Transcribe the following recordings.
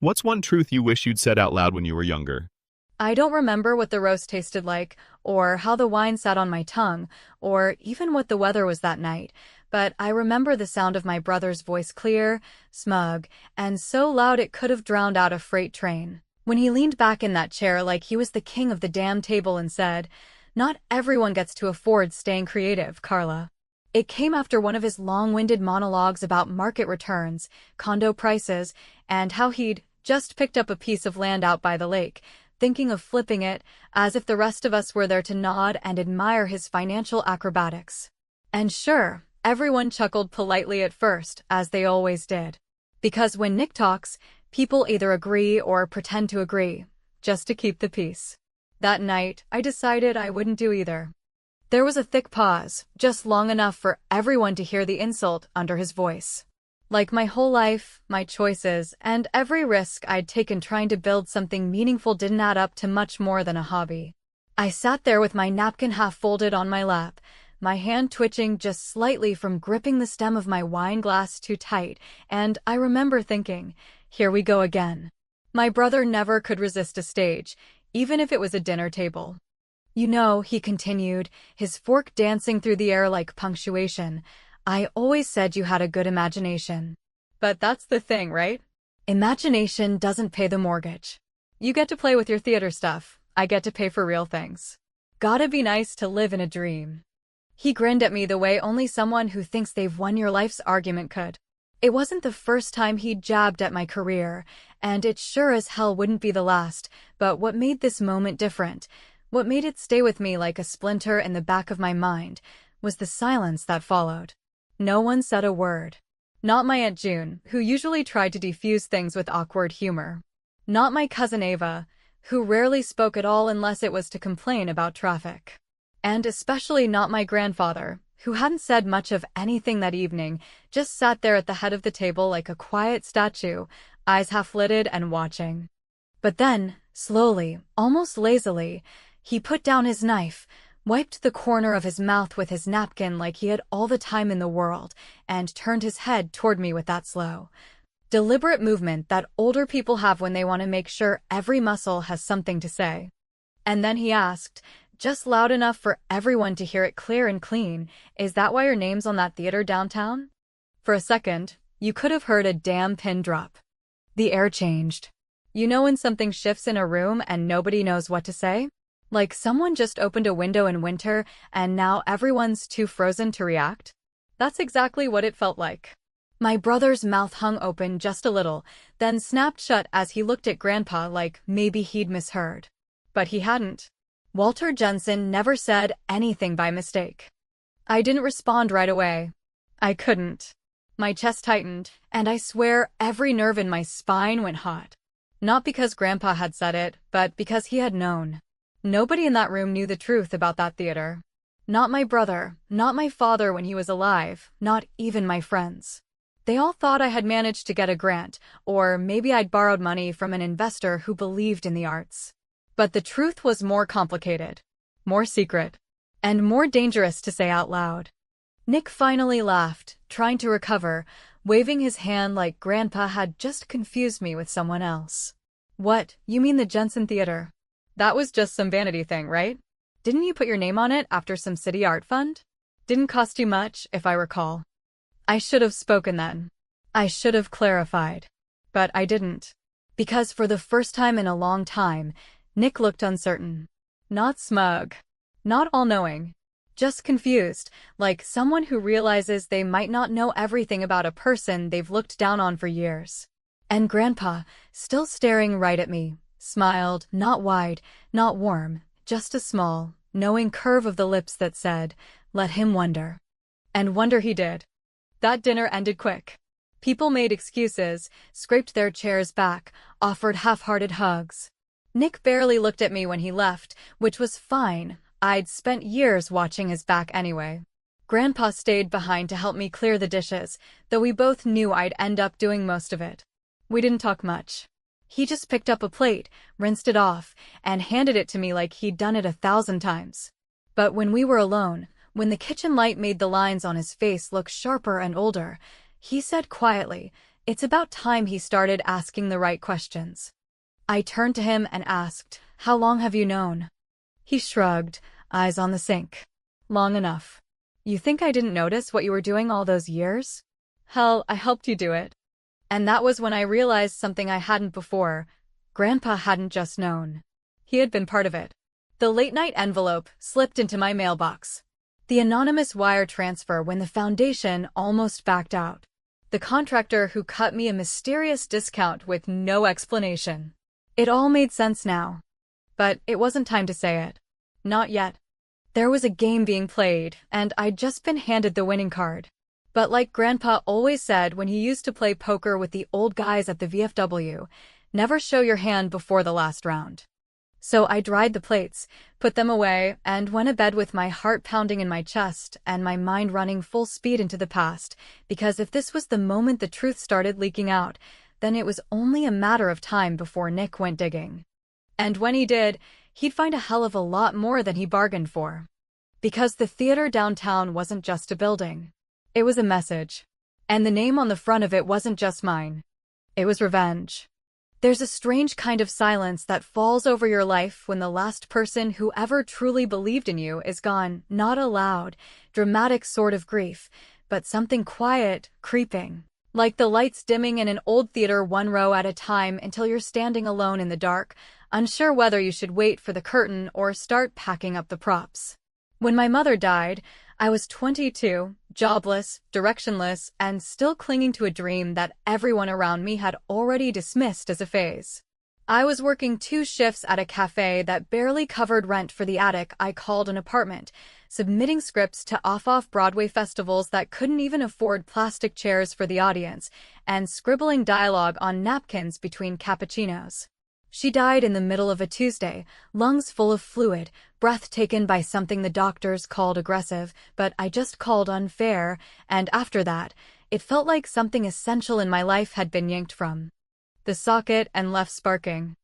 What's one truth you wish you'd said out loud when you were younger? I don't remember what the roast tasted like, or how the wine sat on my tongue, or even what the weather was that night, but I remember the sound of my brother's voice clear, smug, and so loud it could have drowned out a freight train. When he leaned back in that chair like he was the king of the damn table and said, "Not everyone gets to afford staying creative, Carla." It came after one of his long-winded monologues about market returns, condo prices, and how he'd just picked up a piece of land out by the lake, thinking of flipping it, as if the rest of us were there to nod and admire his financial acrobatics. And sure, everyone chuckled politely at first, as they always did. Because when Nick talks, people either agree or pretend to agree, just to keep the peace. That night, I decided I wouldn't do either. There was a thick pause, just long enough for everyone to hear the insult under his voice. Like my whole life, my choices, and every risk I'd taken trying to build something meaningful didn't add up to much more than a hobby. I sat there with my napkin half folded on my lap, my hand twitching just slightly from gripping the stem of my wine glass too tight, and I remember thinking, here we go again. My brother never could resist a stage, even if it was a dinner table. "You know," he continued, his fork dancing through the air like punctuation, "I always said you had a good imagination. But that's the thing, right? Imagination doesn't pay the mortgage. You get to play with your theater stuff, I get to pay for real things. Gotta be nice to live in a dream." He grinned at me the way only someone who thinks they've won your life's argument could. It wasn't the first time he'd jabbed at my career, and it sure as hell wouldn't be the last, but what made this moment different, what made it stay with me like a splinter in the back of my mind, was the silence that followed. No one said a word. Not my Aunt June, who usually tried to defuse things with awkward humor. Not my cousin Ava, who rarely spoke at all unless it was to complain about traffic. And especially not my grandfather, who hadn't said much of anything that evening, just sat there at the head of the table like a quiet statue, eyes half-lidded and watching. But then, slowly, almost lazily, he put down his knife, wiped the corner of his mouth with his napkin like he had all the time in the world, and turned his head toward me with that slow, deliberate movement that older people have when they want to make sure every muscle has something to say. And then he asked, just loud enough for everyone to hear it clear and clean, "Is that why your name's on that theater downtown?" For a second, you could have heard a damn pin drop. The air changed. You know when something shifts in a room and nobody knows what to say? Like someone just opened a window in winter and now everyone's too frozen to react? That's exactly what it felt like. My brother's mouth hung open just a little, then snapped shut as he looked at Grandpa like maybe he'd misheard. But he hadn't. Walter Jensen never said anything by mistake. I didn't respond right away. I couldn't. My chest tightened, and I swear every nerve in my spine went hot. Not because Grandpa had said it, but because he had known. Nobody in that room knew the truth about that theater. Not my brother, not my father when he was alive, not even my friends. They all thought I had managed to get a grant, or maybe I'd borrowed money from an investor who believed in the arts. But the truth was more complicated, more secret, and more dangerous to say out loud. Nick finally laughed, trying to recover, waving his hand like Grandpa had just confused me with someone else. "What, you mean the Jensen Theater? That was just some vanity thing, right? Didn't you put your name on it after some city art fund? Didn't cost you much, if I recall." I should have spoken then. I should have clarified. But I didn't. Because for the first time in a long time, Nick looked uncertain. Not smug. Not all-knowing. Just confused, like someone who realizes they might not know everything about a person they've looked down on for years. And Grandpa, still staring right at me, smiled, not wide, not warm, just a small, knowing curve of the lips that said, "Let him wonder." And wonder he did. That dinner ended quick. People made excuses, scraped their chairs back, offered half-hearted hugs. Nick barely looked at me when he left, which was fine. I'd spent years watching his back anyway. Grandpa stayed behind to help me clear the dishes, though we both knew I'd end up doing most of it. We didn't talk much. He just picked up a plate, rinsed it off, and handed it to me like he'd done it 1,000 times. But when we were alone, when the kitchen light made the lines on his face look sharper and older, he said quietly, It's about time he started asking the right questions. I turned to him and asked, "How long have you known?" He shrugged, eyes on the sink. "Long enough. You think I didn't notice what you were doing all those years? Hell, I helped you do it." And that was when I realized something I hadn't before. Grandpa hadn't just known. He had been part of it. The late-night envelope slipped into my mailbox. The anonymous wire transfer when the foundation almost backed out. The contractor who cut me a mysterious discount with no explanation. It all made sense now. But it wasn't time to say it. Not yet. There was a game being played, and I'd just been handed the winning card. But like Grandpa always said when he used to play poker with the old guys at the VFW, never show your hand before the last round. So I dried the plates, put them away, and went to bed with my heart pounding in my chest and my mind running full speed into the past, because if this was the moment the truth started leaking out, then it was only a matter of time before Nick went digging. And when he did, he'd find a hell of a lot more than he bargained for. Because the theater downtown wasn't just a building. It was a message. And the name on the front of it wasn't just mine. It was revenge. There's a strange kind of silence that falls over your life when the last person who ever truly believed in you is gone, not a loud, dramatic sort of grief, but something quiet, creeping. Like the lights dimming in an old theater one row at a time until you're standing alone in the dark, unsure whether you should wait for the curtain or start packing up the props. When my mother died, I was 22, jobless, directionless, and still clinging to a dream that everyone around me had already dismissed as a phase. I was working 2 shifts at a cafe that barely covered rent for the attic I called an apartment, submitting scripts to off-Broadway festivals that couldn't even afford plastic chairs for the audience, and scribbling dialogue on napkins between cappuccinos. She died in the middle of a Tuesday, lungs full of fluid, breath taken by something the doctors called aggressive, but I just called unfair, and after that, it felt like something essential in my life had been yanked from the socket and left sparking.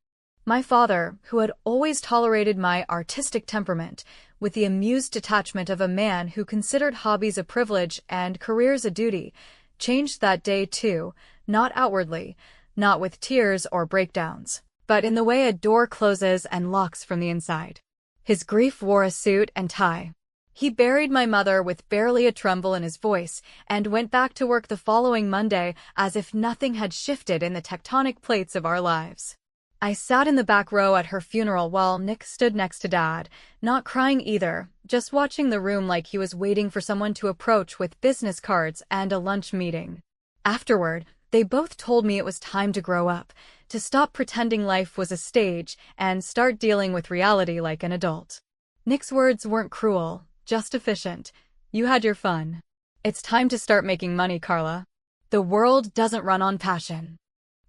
My father, who had always tolerated my artistic temperament, with the amused detachment of a man who considered hobbies a privilege and careers a duty, changed that day too, not outwardly, not with tears or breakdowns, but in the way a door closes and locks from the inside. His grief wore a suit and tie. He buried my mother with barely a tremble in his voice and went back to work the following Monday as if nothing had shifted in the tectonic plates of our lives. I sat in the back row at her funeral while Nick stood next to Dad, not crying either, just watching the room like he was waiting for someone to approach with business cards and a lunch meeting. Afterward, they both told me it was time to grow up, to stop pretending life was a stage and start dealing with reality like an adult. Nick's words weren't cruel, just efficient. "You had your fun. It's time to start making money, Carla. The world doesn't run on passion."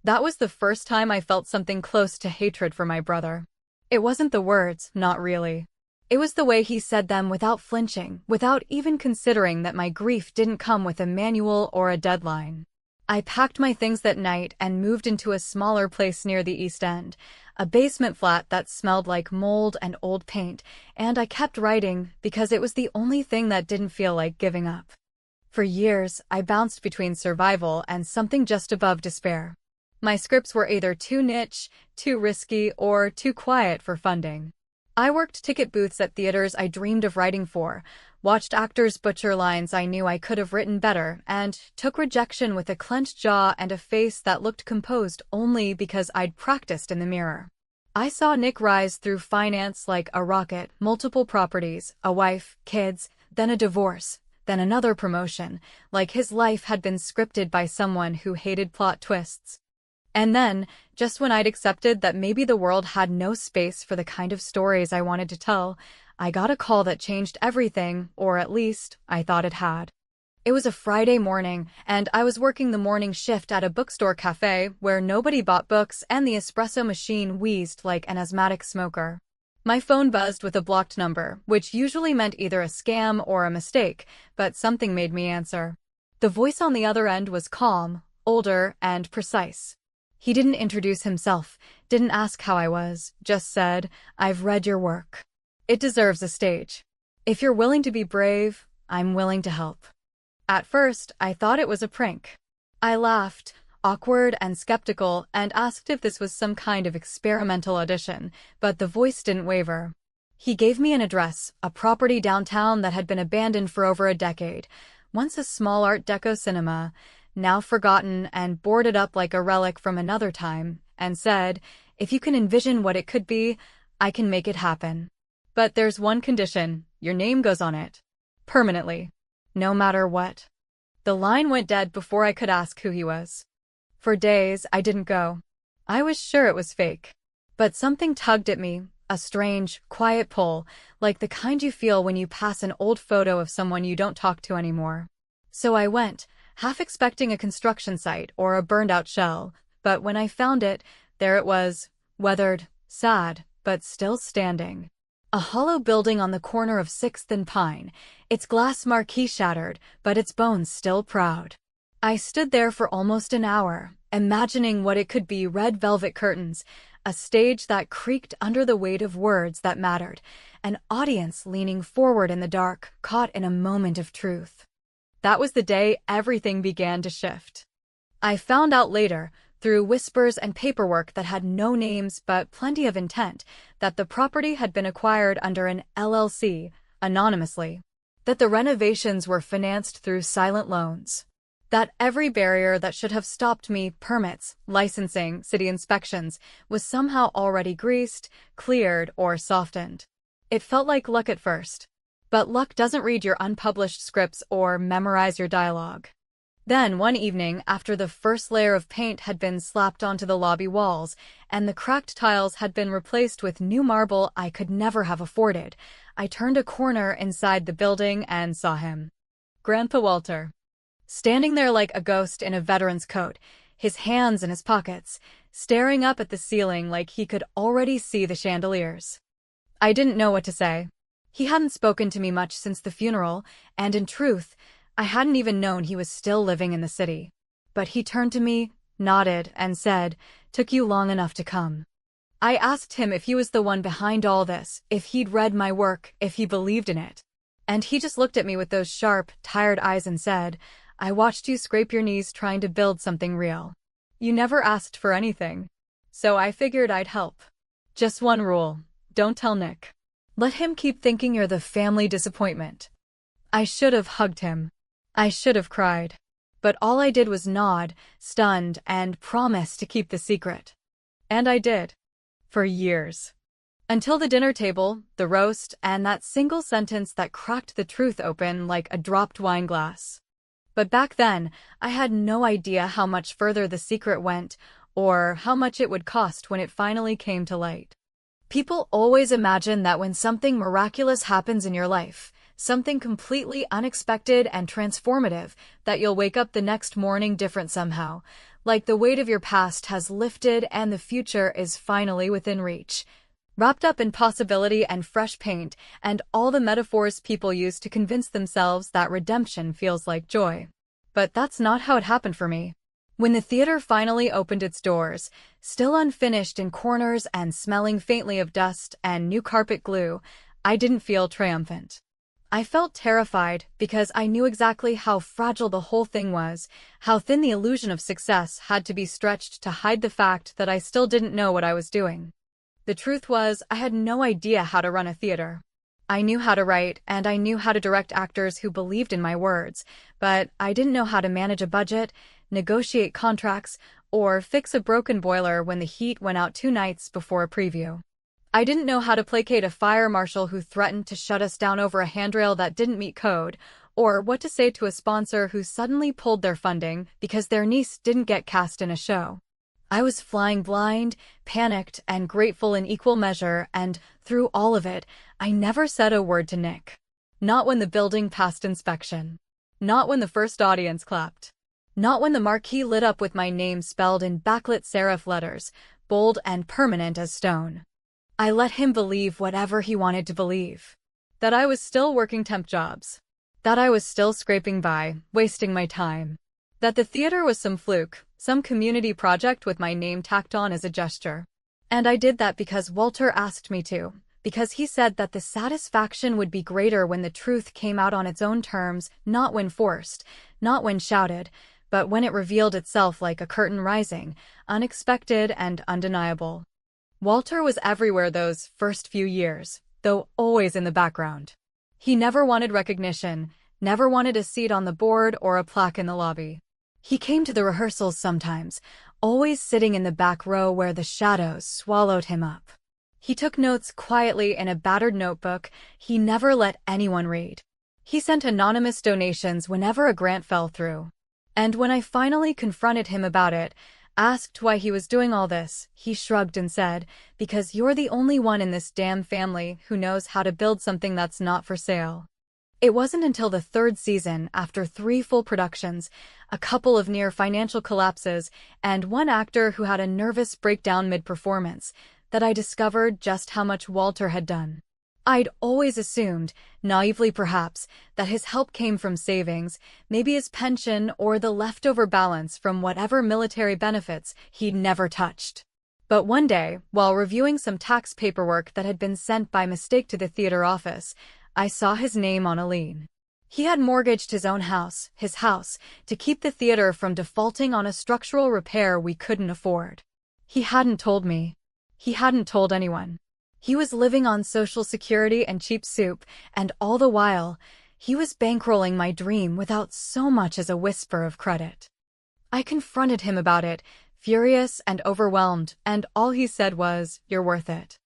That was the first time I felt something close to hatred for my brother. It wasn't the words, not really. It was the way he said them without flinching, without even considering that my grief didn't come with a manual or a deadline. I packed my things that night and moved into a smaller place near the East End, a basement flat that smelled like mold and old paint, and I kept writing because it was the only thing that didn't feel like giving up. For years, I bounced between survival and something just above despair. My scripts were either too niche, too risky, or too quiet for funding. I worked ticket booths at theaters I dreamed of writing for, watched actors butcher lines I knew I could have written better, and took rejection with a clenched jaw and a face that looked composed only because I'd practiced in the mirror. I saw Nick rise through finance like a rocket, multiple properties, a wife, kids, then a divorce, then another promotion, like his life had been scripted by someone who hated plot twists. And then, just when I'd accepted that maybe the world had no space for the kind of stories I wanted to tell, I got a call that changed everything, or at least, I thought it had. It was a Friday morning, and I was working the morning shift at a bookstore cafe where nobody bought books and the espresso machine wheezed like an asthmatic smoker. My phone buzzed with a blocked number, which usually meant either a scam or a mistake, but something made me answer. The voice on the other end was calm, older, and precise. He didn't introduce himself, didn't ask how I was, just said, "I've read your work. It deserves a stage. If you're willing to be brave, I'm willing to help." At first, I thought it was a prank. I laughed, awkward and skeptical, and asked if this was some kind of experimental audition, but the voice didn't waver. He gave me an address, a property downtown that had been abandoned for over a decade, once a small Art Deco cinema, now forgotten and boarded up like a relic from another time, and said, "If you can envision what it could be, I can make it happen. But there's one condition, your name goes on it. Permanently. No matter what." The line went dead before I could ask who he was. For days, I didn't go. I was sure it was fake. But something tugged at me, a strange, quiet pull, like the kind you feel when you pass an old photo of someone you don't talk to anymore. So I went, half expecting a construction site or a burned-out shell, but when I found it, there it was, weathered, sad, but still standing. A hollow building on the corner of 6th and Pine, its glass marquee shattered, but its bones still proud. I stood there for almost an hour, imagining what it could be: red velvet curtains, a stage that creaked under the weight of words that mattered, an audience leaning forward in the dark, caught in a moment of truth. That was the day everything began to shift. I found out later, through whispers and paperwork that had no names but plenty of intent, that the property had been acquired under an LLC, anonymously. That the renovations were financed through silent loans. That every barrier that should have stopped me, permits, licensing, city inspections, was somehow already greased, cleared, or softened. It felt like luck at first. But luck doesn't read your unpublished scripts or memorize your dialogue. Then, one evening, after the first layer of paint had been slapped onto the lobby walls, and the cracked tiles had been replaced with new marble I could never have afforded, I turned a corner inside the building and saw him. Grandpa Walter. Standing there like a ghost in a veteran's coat, his hands in his pockets, staring up at the ceiling like he could already see the chandeliers. I didn't know what to say. He hadn't spoken to me much since the funeral, and in truth, I hadn't even known he was still living in the city. But he turned to me, nodded, and said, "Took you long enough to come." I asked him if he was the one behind all this, if he'd read my work, if he believed in it. And he just looked at me with those sharp, tired eyes and said, "I watched you scrape your knees trying to build something real. You never asked for anything. So I figured I'd help. Just one rule, don't tell Nick. Let him keep thinking you're the family disappointment." I should have hugged him. I should have cried. But all I did was nod, stunned, and promise to keep the secret. And I did. For years. Until the dinner table, the roast, and that single sentence that cracked the truth open like a dropped wine glass. But back then, I had no idea how much further the secret went, or how much it would cost when it finally came to light. People always imagine that when something miraculous happens in your life, something completely unexpected and transformative, that you'll wake up the next morning different somehow, like the weight of your past has lifted and the future is finally within reach, wrapped up in possibility and fresh paint and all the metaphors people use to convince themselves that redemption feels like joy. But that's not how it happened for me. When the theater finally opened its doors, still unfinished in corners and smelling faintly of dust and new carpet glue, I didn't feel triumphant. I felt terrified because I knew exactly how fragile the whole thing was, how thin the illusion of success had to be stretched to hide the fact that I still didn't know what I was doing. The truth was, I had no idea how to run a theater. I knew how to write, and I knew how to direct actors who believed in my words, but I didn't know how to manage a budget, negotiate contracts, or fix a broken boiler when the heat went out 2 nights before a preview. I didn't know how to placate a fire marshal who threatened to shut us down over a handrail that didn't meet code, or what to say to a sponsor who suddenly pulled their funding because their niece didn't get cast in a show. I was flying blind, panicked, and grateful in equal measure, and through all of it, I never said a word to Nick. Not when the building passed inspection. Not when the first audience clapped. Not when the marquee lit up with my name spelled in backlit serif letters, bold and permanent as stone. I let him believe whatever he wanted to believe. That I was still working temp jobs. That I was still scraping by, wasting my time. That the theater was some fluke, some community project with my name tacked on as a gesture. And I did that because Walter asked me to, because he said that the satisfaction would be greater when the truth came out on its own terms, not when forced, not when shouted, but when it revealed itself like a curtain rising, unexpected and undeniable. Walter was everywhere those first few years, though always in the background. He never wanted recognition, never wanted a seat on the board or a plaque in the lobby. He came to the rehearsals sometimes, always sitting in the back row where the shadows swallowed him up. He took notes quietly in a battered notebook he never let anyone read. He sent anonymous donations whenever a grant fell through. And when I finally confronted him about it, asked why he was doing all this, he shrugged and said, "Because you're the only one in this damn family who knows how to build something that's not for sale." It wasn't until the third season, after 3 full productions, a couple of near financial collapses, and one actor who had a nervous breakdown mid-performance, that I discovered just how much Walter had done. I'd always assumed, naively perhaps, that his help came from savings, maybe his pension or the leftover balance from whatever military benefits he'd never touched. But one day, while reviewing some tax paperwork that had been sent by mistake to the theater office, I saw his name on a lien. He had mortgaged his own house, his house, to keep the theater from defaulting on a structural repair we couldn't afford. He hadn't told me. He hadn't told anyone. He was living on Social Security and cheap soup, and all the while, he was bankrolling my dream without so much as a whisper of credit. I confronted him about it, furious and overwhelmed, and all he said was, "You're worth it."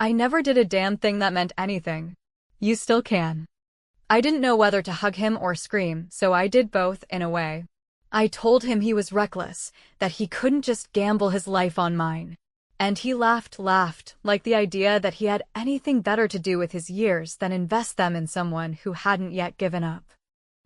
I never did a damn thing that meant anything. You still can. I didn't know whether to hug him or scream, so I did both in a way. I told him he was reckless, that he couldn't just gamble his life on mine. And he laughed, like the idea that he had anything better to do with his years than invest them in someone who hadn't yet given up.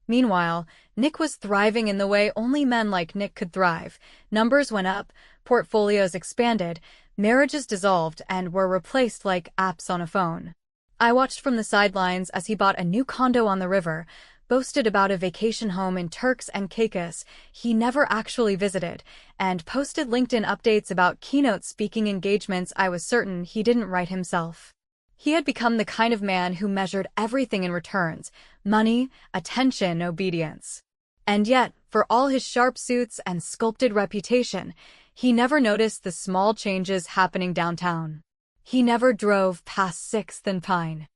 Meanwhile, Nick was thriving in the way only men like Nick could thrive. Numbers went up, portfolios expanded, marriages dissolved and were replaced like apps on a phone. I watched from the sidelines as he bought a new condo on the river, boasted about a vacation home in Turks and Caicos he never actually visited, and posted LinkedIn updates about keynote speaking engagements I was certain he didn't write himself. He had become the kind of man who measured everything in returns: money, attention, obedience. And yet, for all his sharp suits and sculpted reputation, he never noticed the small changes happening downtown. He never drove past 6th and Pine.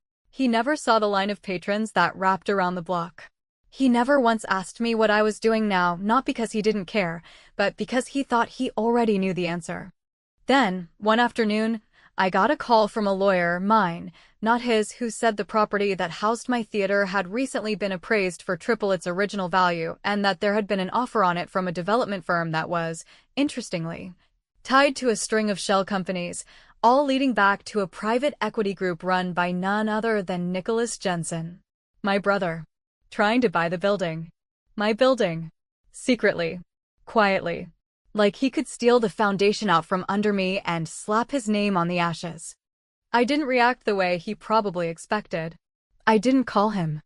He never saw the line of patrons that wrapped around the block. He never once asked me what I was doing now, not because he didn't care, but because he thought he already knew the answer. Then, one afternoon, I got a call from a lawyer, mine, not his, who said the property that housed my theater had recently been appraised for triple its original value and that there had been an offer on it from a development firm that was, interestingly, tied to a string of shell companies, all leading back to a private equity group run by none other than Nicholas Jensen, my brother, trying to buy the building. My building. Secretly. Quietly. Like he could steal the foundation out from under me and slap his name on the ashes. I didn't react the way he probably expected. I didn't call him.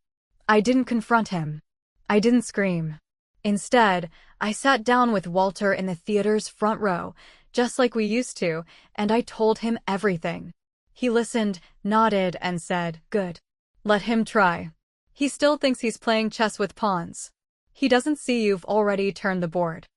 I didn't confront him. I didn't scream. Instead, I sat down with Walter in the theater's front row, just like we used to, and I told him everything. He listened, nodded, and said, "Good. Let him try. He still thinks he's playing chess with pawns. He doesn't see you've already turned the board."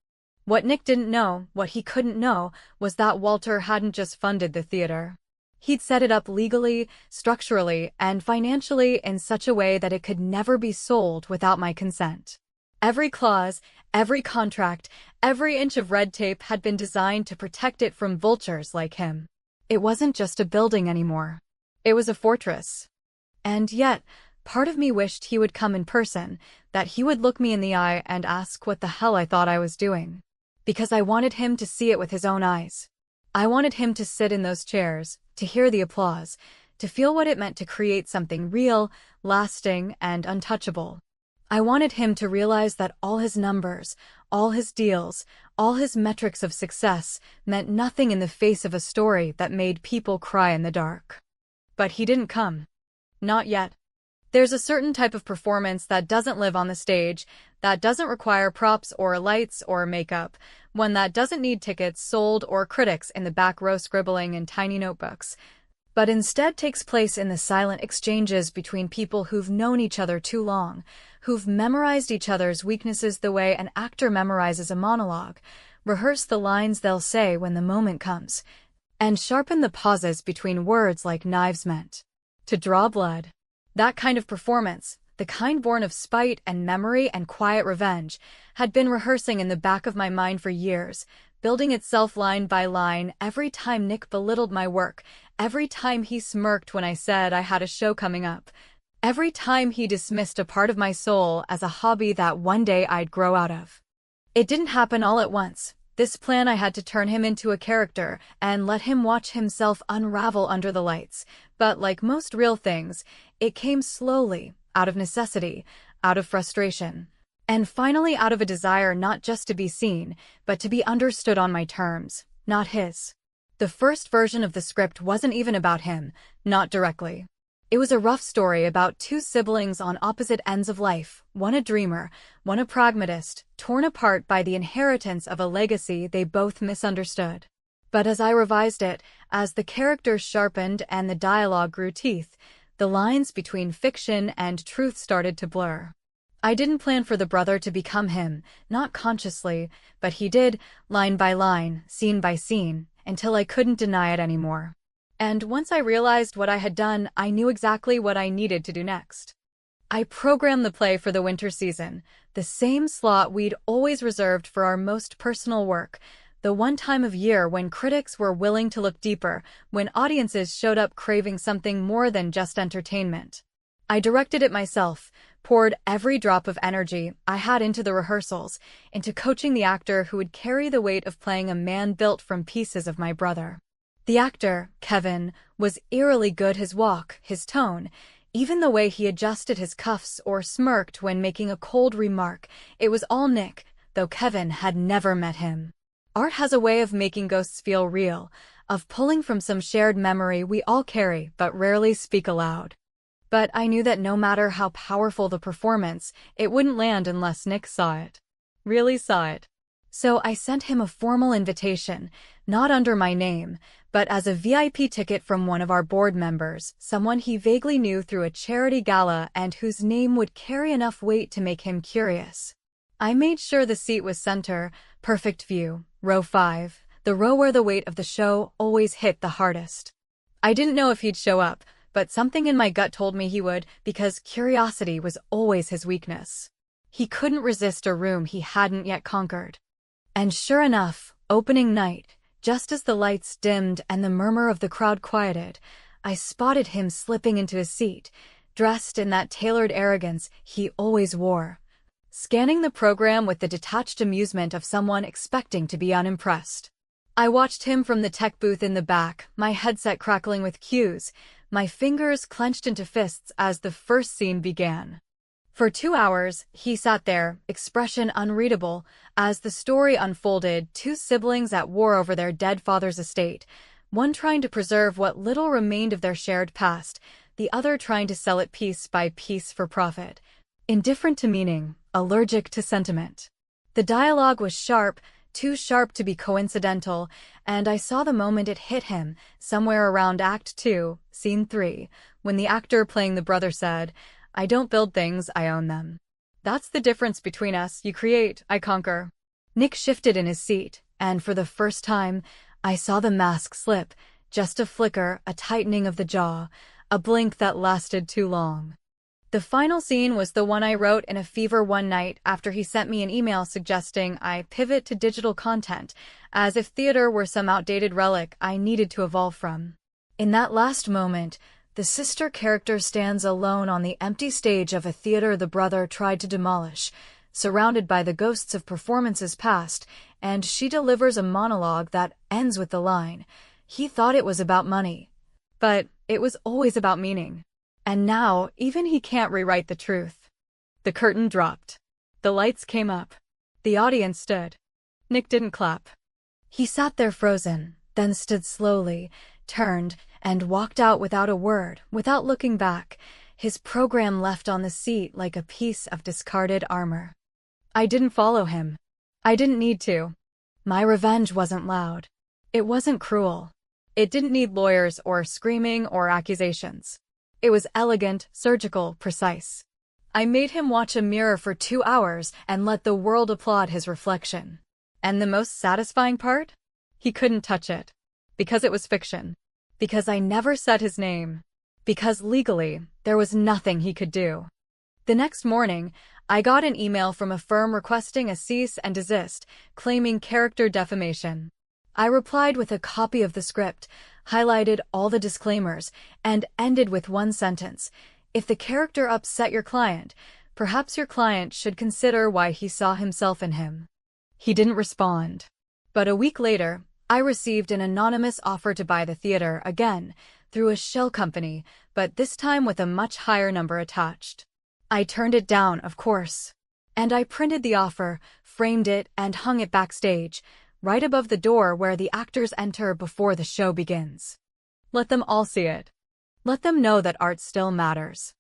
What Nick didn't know, what he couldn't know, was that Walter hadn't just funded the theater. He'd set it up legally, structurally, and financially in such a way that it could never be sold without my consent. Every clause, every contract, every inch of red tape had been designed to protect it from vultures like him. It wasn't just a building anymore. It was a fortress. And yet, part of me wished he would come in person, that he would look me in the eye and ask what the hell I thought I was doing. Because I wanted him to see it with his own eyes. I wanted him to sit in those chairs, to hear the applause, to feel what it meant to create something real, lasting, and untouchable. I wanted him to realize that all his numbers, all his deals, all his metrics of success meant nothing in the face of a story that made people cry in the dark. But he didn't come. Not yet. There's a certain type of performance that doesn't live on the stage, that doesn't require props or lights or makeup, one that doesn't need tickets sold or critics in the back row scribbling in tiny notebooks. but instead takes place in the silent exchanges between people who've known each other too long, who've memorized each other's weaknesses the way an actor memorizes a monologue, rehearse the lines they'll say when the moment comes, and sharpen the pauses between words like knives meant to draw blood. That kind of performance, the kind born of spite and memory and quiet revenge, had been rehearsing in the back of my mind for years, building itself line by line every time Nick belittled my work, every time he smirked when I said I had a show coming up, every time he dismissed a part of my soul as a hobby that one day I'd grow out of. It didn't happen all at once. This plan I had to turn him into a character and let him watch himself unravel under the lights, but like most real things, it came slowly, out of necessity, out of frustration, and finally out of a desire not just to be seen, but to be understood on my terms, not his. The first version of the script wasn't even about him, not directly. It was a rough story about two siblings on opposite ends of life, one a dreamer, one a pragmatist, torn apart by the inheritance of a legacy they both misunderstood. But as I revised it, as the characters sharpened and the dialogue grew teeth, the lines between fiction and truth started to blur. I didn't plan for the brother to become him, not consciously, but he did, line by line, scene by scene, until I couldn't deny it anymore. And once I realized what I had done, I knew exactly what I needed to do next. I programmed the play for the winter season, the same slot we'd always reserved for our most personal work, the one time of year when critics were willing to look deeper, when audiences showed up craving something more than just entertainment. I directed it myself, poured every drop of energy I had into the rehearsals, into coaching the actor who would carry the weight of playing a man built from pieces of my brother. The actor, Kevin, was eerily good. His walk, his tone, even the way he adjusted his cuffs or smirked when making a cold remark, it was all Nick, though Kevin had never met him. Art has a way of making ghosts feel real, of pulling from some shared memory we all carry but rarely speak aloud. But I knew that no matter how powerful the performance, it wouldn't land unless Nick saw it. Really saw it. So I sent him a formal invitation, not under my name, but as a VIP ticket from one of our board members, someone he vaguely knew through a charity gala and whose name would carry enough weight to make him curious. I made sure the seat was center, perfect view, row 5, the row where the weight of the show always hit the hardest. I didn't know if he'd show up, but something in my gut told me he would, because curiosity was always his weakness. He couldn't resist a room he hadn't yet conquered. And sure enough, opening night, just as the lights dimmed and the murmur of the crowd quieted, I spotted him slipping into his seat, dressed in that tailored arrogance he always wore, scanning the program with the detached amusement of someone expecting to be unimpressed. I watched him from the tech booth in the back, my headset crackling with cues, my fingers clenched into fists as the first scene began. For 2 hours, he sat there, expression unreadable, as the story unfolded, two siblings at war over their dead father's estate, one trying to preserve what little remained of their shared past, the other trying to sell it piece by piece for profit. Indifferent to meaning, allergic to sentiment. The dialogue was sharp, too sharp to be coincidental, and I saw the moment it hit him, somewhere around Act 2, Scene 3, when the actor playing the brother said, "I don't build things, I own them. That's the difference between us, you create, I conquer." Nick shifted in his seat, and for the first time, I saw the mask slip, just a flicker, a tightening of the jaw, a blink that lasted too long. The final scene was the one I wrote in a fever one night after he sent me an email suggesting I pivot to digital content, as if theater were some outdated relic I needed to evolve from. In that last moment, the sister character stands alone on the empty stage of a theater the brother tried to demolish, surrounded by the ghosts of performances past, and she delivers a monologue that ends with the line, "He thought it was about money. But it was always about meaning." And now, even he can't rewrite the truth. The curtain dropped. The lights came up. The audience stood. Nick didn't clap. He sat there frozen, then stood slowly, turned, and walked out without a word, without looking back, his program left on the seat like a piece of discarded armor. I didn't follow him. I didn't need to. My revenge wasn't loud. It wasn't cruel. It didn't need lawyers or screaming or accusations. It was elegant, surgical, precise. I made him watch a mirror for 2 hours and let the world applaud his reflection. And the most satisfying part? He couldn't touch it. Because it was fiction. Because I never said his name. Because legally, there was nothing he could do. The next morning, I got an email from a firm requesting a cease and desist, claiming character defamation. I replied with a copy of the script, highlighted all the disclaimers, and ended with one sentence. If the character upset your client, perhaps your client should consider why he saw himself in him. He didn't respond. But a week later, I received an anonymous offer to buy the theater again, through a shell company, but this time with a much higher number attached. I turned it down, of course. And I printed the offer, framed it, and hung it backstage, right above the door where the actors enter before the show begins. Let them all see it. Let them know that art still matters.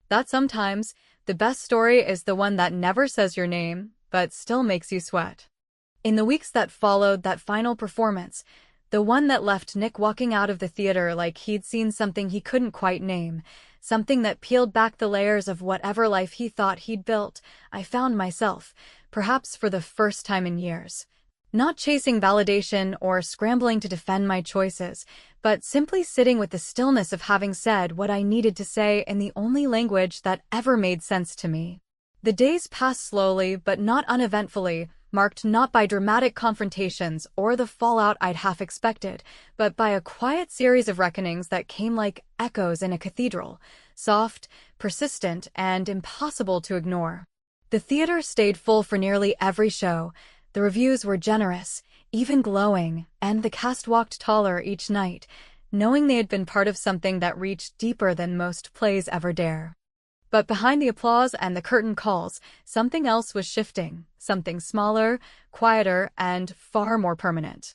That sometimes, the best story is the one that never says your name, but still makes you sweat. In the weeks that followed that final performance, the one that left Nick walking out of the theater like he'd seen something he couldn't quite name, something that peeled back the layers of whatever life he thought he'd built, I found myself, perhaps for the first time in years, not chasing validation or scrambling to defend my choices, but simply sitting with the stillness of having said what I needed to say in the only language that ever made sense to me. The days passed slowly but not uneventfully, marked not by dramatic confrontations or the fallout I'd half expected, but by a quiet series of reckonings that came like echoes in a cathedral, soft, persistent, and impossible to ignore. The theater stayed full for nearly every show. The reviews were generous, even glowing, and the cast walked taller each night, knowing they had been part of something that reached deeper than most plays ever dare. But behind the applause and the curtain calls, something else was shifting, something smaller, quieter, and far more permanent.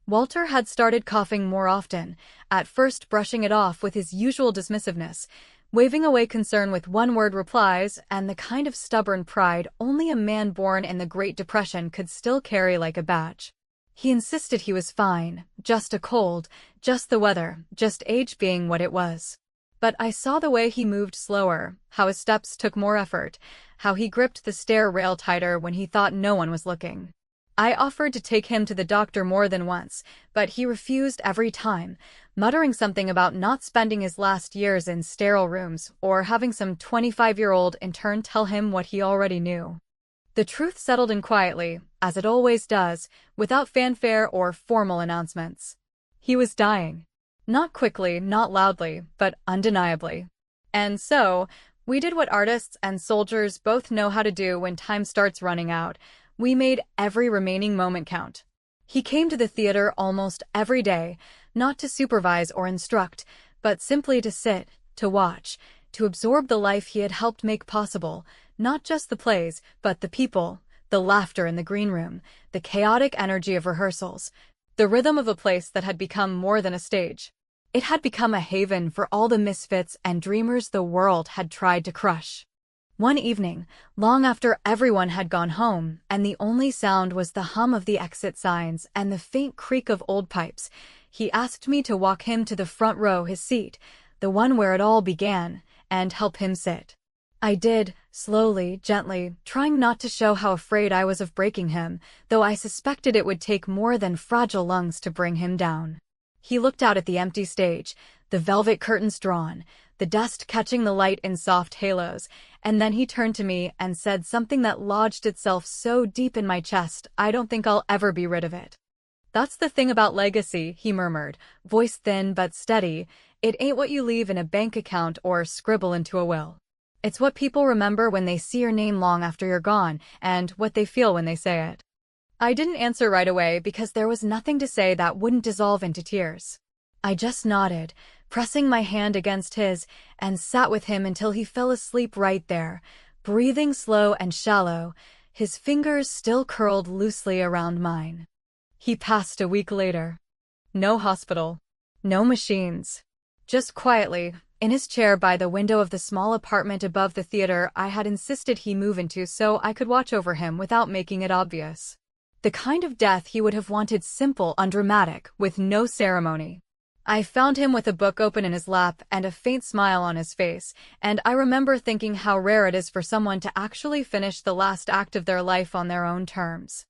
Walter had started coughing more often, at first brushing it off with his usual dismissiveness, waving away concern with one-word replies and the kind of stubborn pride only a man born in the Great Depression could still carry like a badge. He insisted he was fine, just a cold, just the weather, just age being what it was. But I saw the way he moved slower, how his steps took more effort, how he gripped the stair rail tighter when he thought no one was looking. I offered to take him to the doctor more than once, but he refused every time, muttering something about not spending his last years in sterile rooms or having some 25-year-old intern tell him what he already knew. The truth settled in quietly, as it always does, without fanfare or formal announcements. He was dying. Not quickly, not loudly, but undeniably. And so, we did what artists and soldiers both know how to do when time starts running out. We made every remaining moment count. He came to the theater almost every day, not to supervise or instruct, but simply to sit, to watch, to absorb the life he had helped make possible, not just the plays, but the people, the laughter in the green room, the chaotic energy of rehearsals, the rhythm of a place that had become more than a stage. It had become a haven for all the misfits and dreamers the world had tried to crush. One evening, long after everyone had gone home, and the only sound was the hum of the exit signs and the faint creak of old pipes, he asked me to walk him to the front row, his seat, the one where it all began, and help him sit. I did, slowly, gently, trying not to show how afraid I was of breaking him, though I suspected it would take more than fragile lungs to bring him down. He looked out at the empty stage, the velvet curtains drawn, the dust catching the light in soft halos, and then he turned to me and said something that lodged itself so deep in my chest I don't think I'll ever be rid of it. "That's the thing about legacy," he murmured, voice thin but steady. "It ain't what you leave in a bank account or scribble into a will. It's what people remember when they see your name long after you're gone, and what they feel when they say it." I didn't answer right away because there was nothing to say that wouldn't dissolve into tears. I just nodded, pressing my hand against his, and sat with him until he fell asleep right there, breathing slow and shallow, his fingers still curled loosely around mine. He passed a week later. No hospital. No machines. Just quietly, in his chair by the window of the small apartment above the theater I had insisted he move into so I could watch over him without making it obvious. The kind of death he would have wanted, simple, undramatic, with no ceremony. I found him with a book open in his lap and a faint smile on his face, and I remember thinking how rare it is for someone to actually finish the last act of their life on their own terms.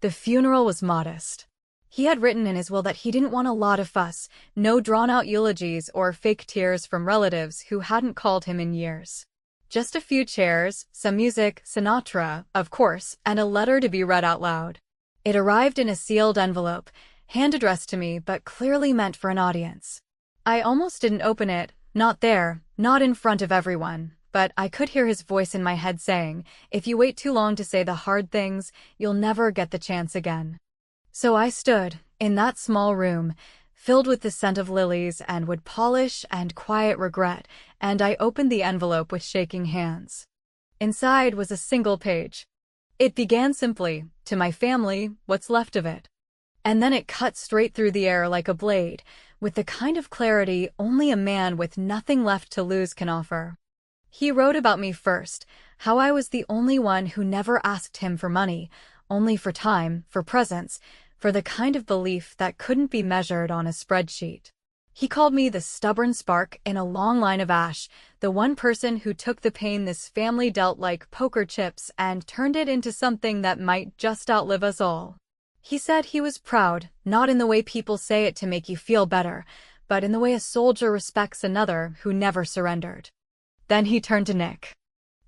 The funeral was modest. He had written in his will that he didn't want a lot of fuss, no drawn-out eulogies or fake tears from relatives who hadn't called him in years. Just a few chairs, some music, Sinatra, of course, and a letter to be read out loud. It arrived in a sealed envelope, hand-addressed to me, but clearly meant for an audience. I almost didn't open it, not there, not in front of everyone, but I could hear his voice in my head saying, if you wait too long to say the hard things, you'll never get the chance again. So I stood, in that small room, filled with the scent of lilies and wood polish and quiet regret, and I opened the envelope with shaking hands. Inside was a single page. It began simply, "To my family, what's left of it." And then it cut straight through the air like a blade, with the kind of clarity only a man with nothing left to lose can offer. He wrote about me first, how I was the only one who never asked him for money, only for time, for presence, for the kind of belief that couldn't be measured on a spreadsheet. He called me the stubborn spark in a long line of ash, the one person who took the pain this family dealt like poker chips and turned it into something that might just outlive us all. He said he was proud, not in the way people say it to make you feel better, but in the way a soldier respects another who never surrendered. Then he turned to Nick.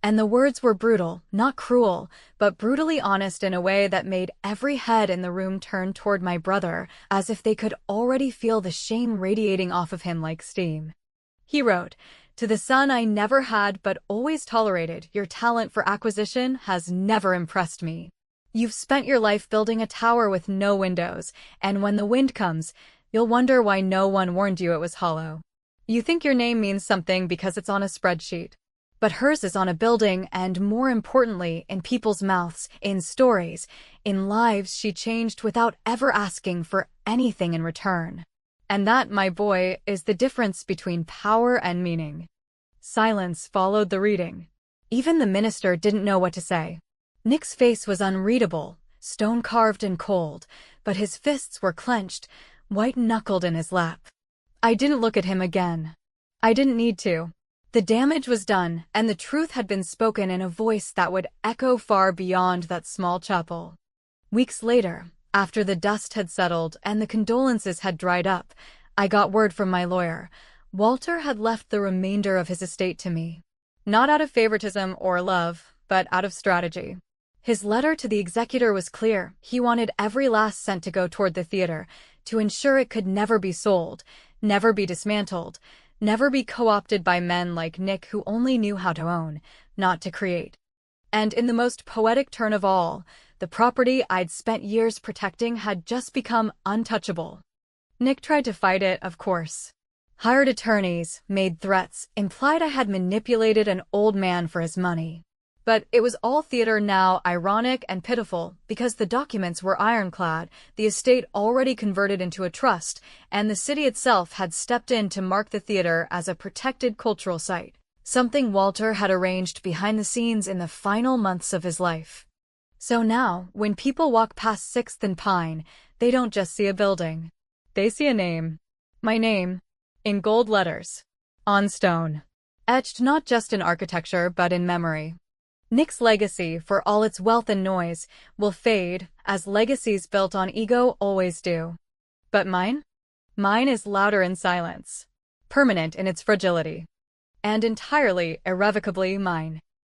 And the words were brutal, not cruel, but brutally honest in a way that made every head in the room turn toward my brother, as if they could already feel the shame radiating off of him like steam. He wrote, "To the son I never had but always tolerated, your talent for acquisition has never impressed me. You've spent your life building a tower with no windows, and when the wind comes, you'll wonder why no one warned you it was hollow. You think your name means something because it's on a spreadsheet. But hers is on a building and, more importantly, in people's mouths, in stories, in lives she changed without ever asking for anything in return. And that, my boy, is the difference between power and meaning." Silence followed the reading. Even the minister didn't know what to say. Nick's face was unreadable, stone-carved and cold, but his fists were clenched, white-knuckled in his lap. I didn't look at him again. I didn't need to. The damage was done, and the truth had been spoken in a voice that would echo far beyond that small chapel. Weeks later, after the dust had settled and the condolences had dried up, I got word from my lawyer. Walter had left the remainder of his estate to me. Not out of favoritism or love, but out of strategy. His letter to the executor was clear. He wanted every last cent to go toward the theater, to ensure it could never be sold, never be dismantled, never be co-opted by men like Nick who only knew how to own, not to create. And in the most poetic turn of all, the property I'd spent years protecting had just become untouchable. Nick tried to fight it, of course. Hired attorneys, made threats, implied I had manipulated an old man for his money. But it was all theater now, ironic and pitiful, because the documents were ironclad, the estate already converted into a trust, and the city itself had stepped in to mark the theater as a protected cultural site, something Walter had arranged behind the scenes in the final months of his life. So now, when people walk past 6th and Pine, they don't just see a building. They see a name. My name. In gold letters. On stone. Etched not just in architecture but in memory. Nick's legacy, for all its wealth and noise, will fade, as legacies built on ego always do. But mine? Mine is louder in silence, permanent in its fragility, and entirely, irrevocably mine.